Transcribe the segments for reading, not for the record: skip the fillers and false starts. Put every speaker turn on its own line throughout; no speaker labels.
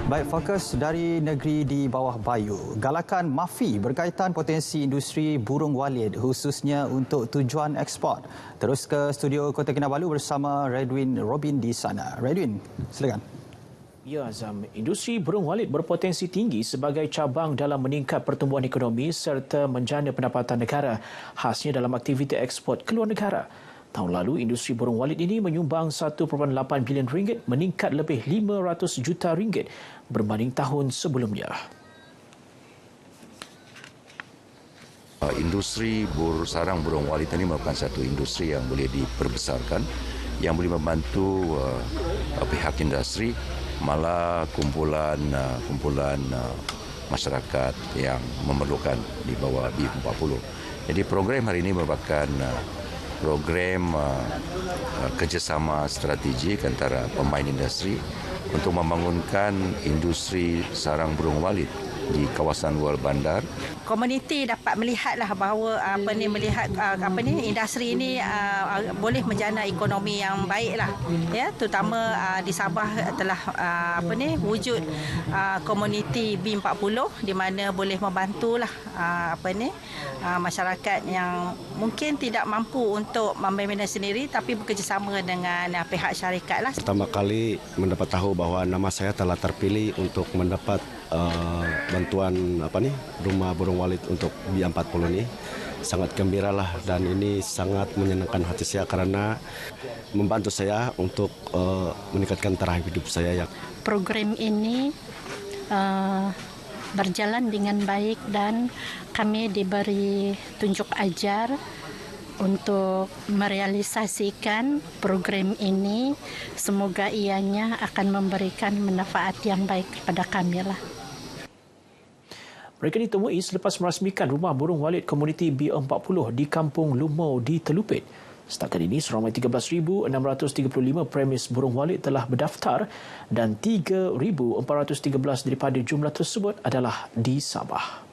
Baik, fokus dari negeri di bawah Bayu. Galakan MAFI berkaitan potensi industri burung walit khususnya untuk tujuan ekspor. Terus ke studio Kota Kinabalu bersama Redwin Robin di sana. Redwin, silakan.
Ya, Azam. Industri burung walit berpotensi tinggi sebagai cabang dalam meningkat pertumbuhan ekonomi serta menjana pendapatan negara, khasnya dalam aktiviti ekspor keluar negara. Tahun lalu, industri burung walit ini menyumbang 1.8 bilion ringgit, meningkat lebih 500 juta ringgit berbanding tahun sebelumnya.
Industri sarang burung walit ini merupakan satu industri yang boleh diperbesarkan, yang boleh membantu pihak industri, malah kumpulan masyarakat yang memerlukan di bawah B40. Jadi program hari ini merupakan program kerjasama strategik antara pemain industri untuk membangunkan industri sarang burung walit di kawasan luar bandar.
Komuniti dapat melihatlah bahawa industri ini boleh menjana ekonomi yang baiklah, ya, terutama di Sabah telah wujud komuniti B40 di mana boleh membantulah masyarakat yang mungkin tidak mampu untuk membina sendiri tapi bekerjasama dengan pihak syarikat lah.
Pertama kali mendapat tahu bahawa nama saya telah terpilih untuk mendapat bantuan rumah burung walit untuk B40 ini. Sangat gembiralah dan ini sangat menyenangkan hati saya karena membantu saya untuk meningkatkan taraf hidup saya.
Program ini berjalan dengan baik dan kami diberi tunjuk ajar untuk merealisasikan program ini. Semoga ianya akan memberikan manfaat yang baik kepada kami lah.
Mereka ditemui selepas merasmikan rumah burung walit komuniti B40 di Kampung Lumau di Telupit. Setakat ini, seramai 13,635 premis burung walit telah berdaftar dan 3,413 daripada jumlah tersebut adalah di Sabah.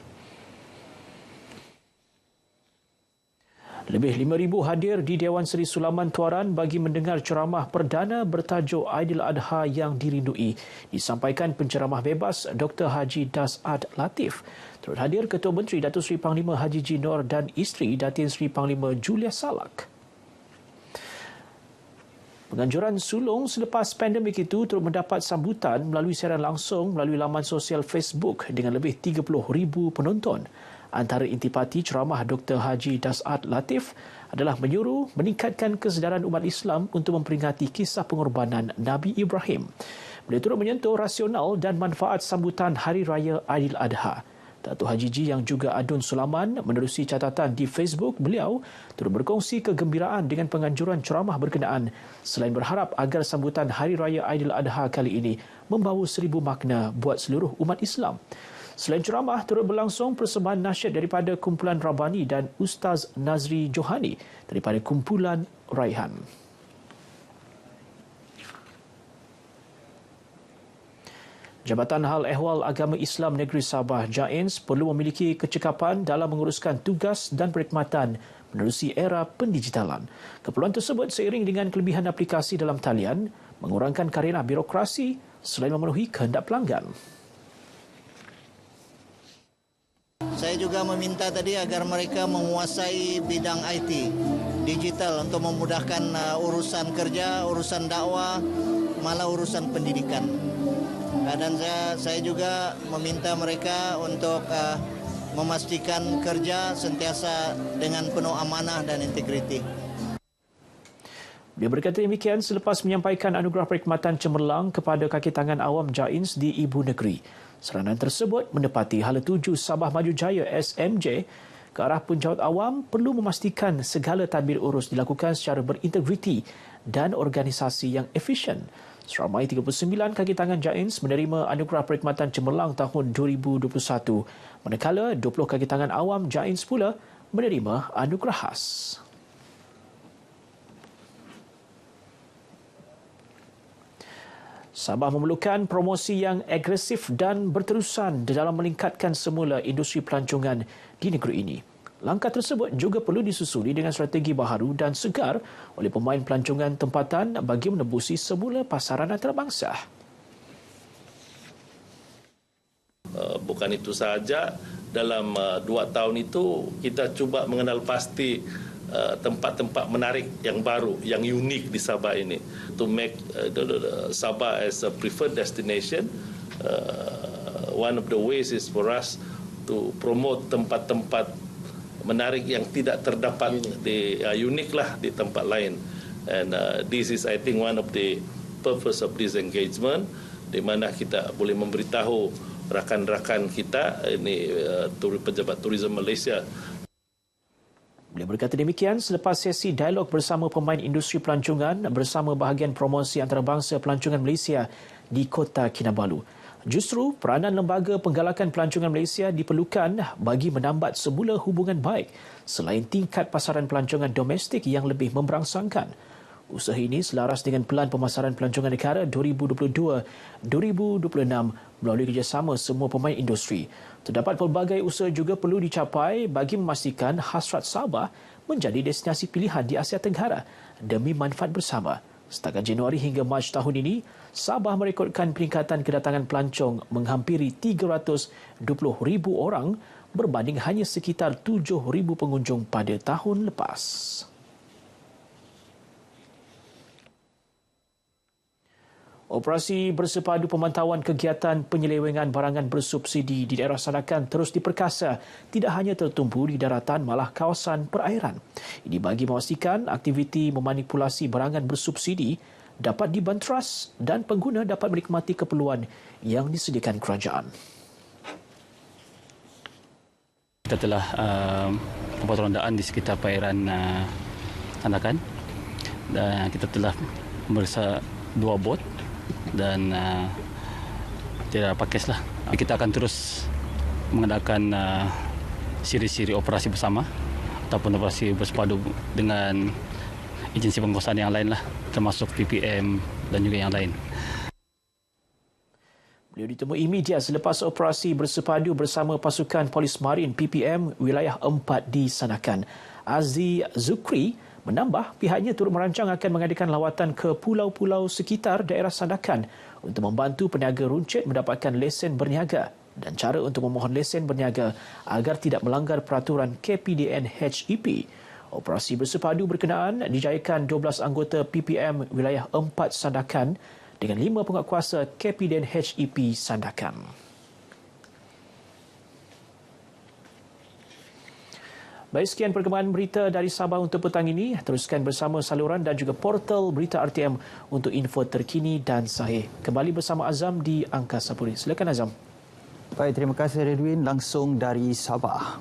Lebih 5,000 hadir di Dewan Seri Sulaman Tuaran bagi mendengar ceramah perdana bertajuk Aidiladha yang dirindui. Disampaikan penceramah bebas Dr. Haji Das'ad Latif. Turut hadir Ketua Menteri Datuk Seri Panglima Haji G. Noor dan isteri Datin Seri Panglima Julia Salak. Penganjuran sulung selepas pandemik itu turut mendapat sambutan melalui siaran langsung melalui laman sosial Facebook dengan lebih 30,000 penonton. Antara intipati ceramah Dr. Haji Das'ad Latif adalah menyuruh meningkatkan kesedaran umat Islam untuk memperingati kisah pengorbanan Nabi Ibrahim. Beliau turut menyentuh rasional dan manfaat sambutan Hari Raya Aidiladha. Datuk Haji G yang juga Adun Sulaman menerusi catatan di Facebook beliau turut berkongsi kegembiraan dengan penganjuran ceramah berkenaan selain berharap agar sambutan Hari Raya Aidiladha kali ini membawa 1,000 makna buat seluruh umat Islam. Selain ceramah, turut berlangsung persembahan nasyid daripada kumpulan Rabani dan Ustaz Nazri Johani daripada kumpulan Raihan. Jabatan Hal Ehwal Agama Islam Negeri Sabah JAINS perlu memiliki kecekapan dalam menguruskan tugas dan perkhidmatan menerusi era pendigitalan. Keperluan tersebut seiring dengan kelebihan aplikasi dalam talian, mengurangkan karenah birokrasi selain memenuhi kehendak pelanggan.
Saya juga meminta tadi agar mereka menguasai bidang IT, digital untuk memudahkan urusan kerja, urusan dakwah, malah urusan pendidikan. Dan saya juga meminta mereka untuk memastikan kerja sentiasa dengan penuh amanah dan integriti.
Dia berkata demikian selepas menyampaikan anugerah perkhidmatan cemerlang kepada kaki tangan awam JAINS di Ibu Negeri. Seranan tersebut menepati Hala 7 Sabah Maju Jaya SMJ ke arah penjawat awam perlu memastikan segala tadbir urus dilakukan secara berintegriti dan organisasi yang efisien. Seramai 39 kaki tangan JAINS menerima anugerah perkhidmatan cemerlang tahun 2021, manakala 20 kaki tangan awam JAINS pula menerima anugerah khas. Sabah memerlukan promosi yang agresif dan berterusan dalam meningkatkan semula industri pelancongan di negeri ini. Langkah tersebut juga perlu disusuli dengan strategi baharu dan segar oleh pemain pelancongan tempatan bagi menembusi semula pasaran antarabangsa.
Bukan itu sahaja, dalam 2 tahun itu kita cuba mengenal pasti tempat-tempat menarik yang baru, yang unik di Sabah ini. To make Sabah as a preferred destination, one of the ways is for us to promote tempat-tempat menarik yang tidak terdapat unik lah di tempat lain. And this is, I think, one of the purpose of this engagement, di mana kita boleh memberitahu rakan-rakan kita ini pejabat turisme Malaysia.
Beliau berkata demikian selepas sesi dialog bersama pemain industri pelancongan bersama bahagian promosi antarabangsa pelancongan Malaysia di Kota Kinabalu. Justru peranan Lembaga Penggalakan Pelancongan Malaysia diperlukan bagi menambat semula hubungan baik selain tingkat pasaran pelancongan domestik yang lebih memberangsangkan. Usaha ini selaras dengan Pelan Pemasaran Pelancongan Negara 2022-2026 melalui kerjasama semua pemain industri. Terdapat pelbagai usaha juga perlu dicapai bagi memastikan hasrat Sabah menjadi destinasi pilihan di Asia Tenggara demi manfaat bersama. Setakat Januari hingga Mac tahun ini, Sabah merekodkan peningkatan kedatangan pelancong menghampiri 320,000 orang berbanding hanya sekitar 7,000 pengunjung pada tahun lepas. Operasi bersepadu pemantauan kegiatan penyelewengan barangan bersubsidi di daerah Sandakan terus diperkasa, tidak hanya tertumpu di daratan malah kawasan perairan. Ini bagi memastikan aktiviti memanipulasi barangan bersubsidi dapat dibanteras dan pengguna dapat menikmati keperluan yang disediakan kerajaan.
Kita telah membuat rondaan di sekitar perairan Sandakan dan kita telah memeriksa 2 bot dan tidak ada pakes lah. Kita akan terus mengadakan siri-siri operasi bersama ataupun operasi bersepadu dengan agensi penguasaan yang lain lah, termasuk PPM dan juga yang lain.
Beliau ditemui media selepas operasi bersepadu bersama pasukan Polis Marin PPM wilayah 4 di Sandakan. Azzi Zukri menambah pihaknya turut merancang akan mengadakan lawatan ke pulau-pulau sekitar daerah Sandakan untuk membantu peniaga runcit mendapatkan lesen berniaga dan cara untuk memohon lesen berniaga agar tidak melanggar peraturan KPDN HEP. Operasi bersepadu berkenaan dijayakan 12 anggota PPM wilayah 4 Sandakan dengan 5 penguatkuasa KPDN HEP Sandakan. Baik, sekian perkembangan berita dari Sabah untuk petang ini. Teruskan bersama saluran dan juga portal Berita RTM untuk info terkini dan sahih. Kembali bersama Azam di Angkasa Puri. Silakan Azam.
Baik, terima kasih Redwin langsung dari Sabah.